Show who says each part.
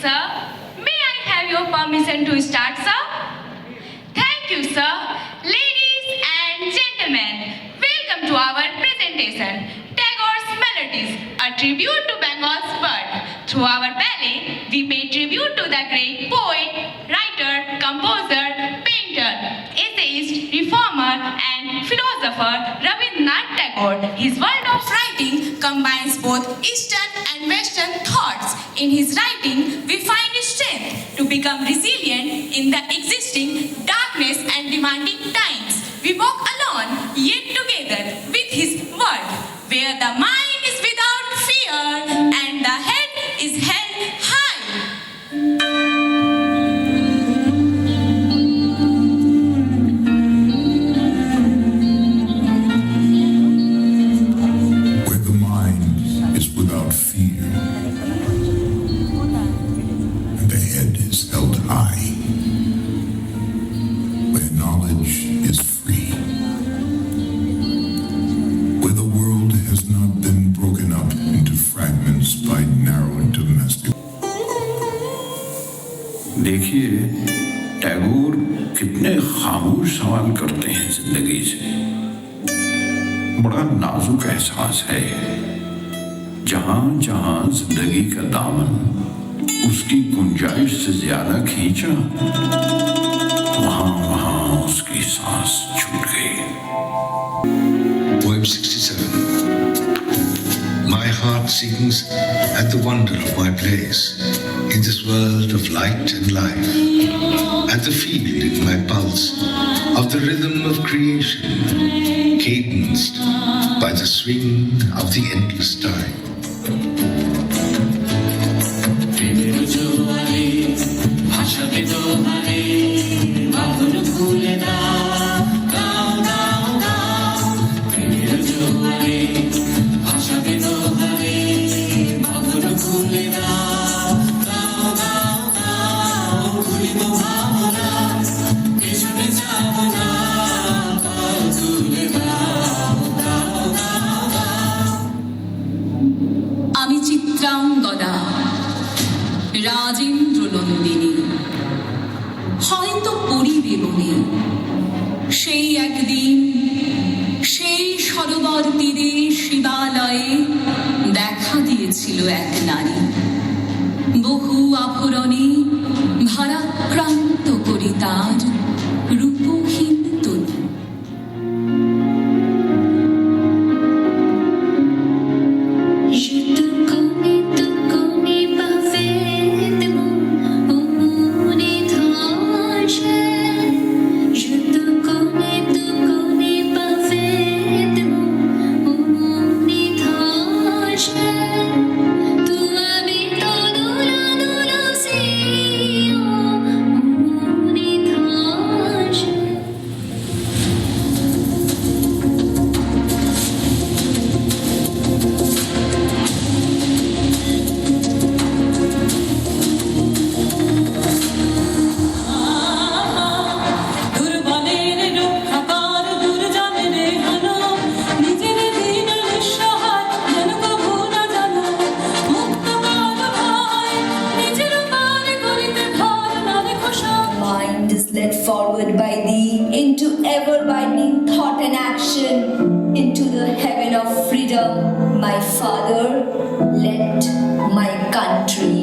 Speaker 1: sir. May I have your permission to start, sir? Thank you, sir. Ladies and gentlemen, welcome to our presentation, Tagore's Melodies, a tribute to Bengal's bird. Through our ballet, we pay tribute to the great poet, writer, composer, painter, essayist, reformer, and philosopher Rabindranath Tagore. His world of writing combines both Eastern and Western thoughts. In his writing, we find strength to become resilient in the existing darkness and demanding times. We walk alone, yet together with his word, where the mind is without fear and the head is held high.
Speaker 2: Fear, and the head is held high, where knowledge is free, where the world has not been broken up into fragments by narrow domestic.
Speaker 3: देखिए टैगोर कितने खामोश सवाल करते हैं जिंदगी से। बड़ा नाजुक एहसास है। जहां जहां जिंदगी का दामन उसकी गुंजाइश से ज्यादा खींचा, वहां वहां उसकी सांस छूट गई।
Speaker 4: Poem 67. My heart sings at the wonder of my place in this world of light and life, at the feel in my pulse of the rhythm of creation, cadenced by the swing of the endless time.
Speaker 5: আমি চিত্রাঙ্গদা রাজেন্দ্র নন্দিনী, হয়তো পড়িবে বনে সেই একদিন সেই সরোবর তীরে শিবালয়ে দেখা দিয়েছিল এক নারী, বহু আভরণে ভারাক্রান্ত করি তার রূপহীন তনু।
Speaker 6: Led forward by thee into ever-widening thought and action, into the heaven of freedom, my Father, let my country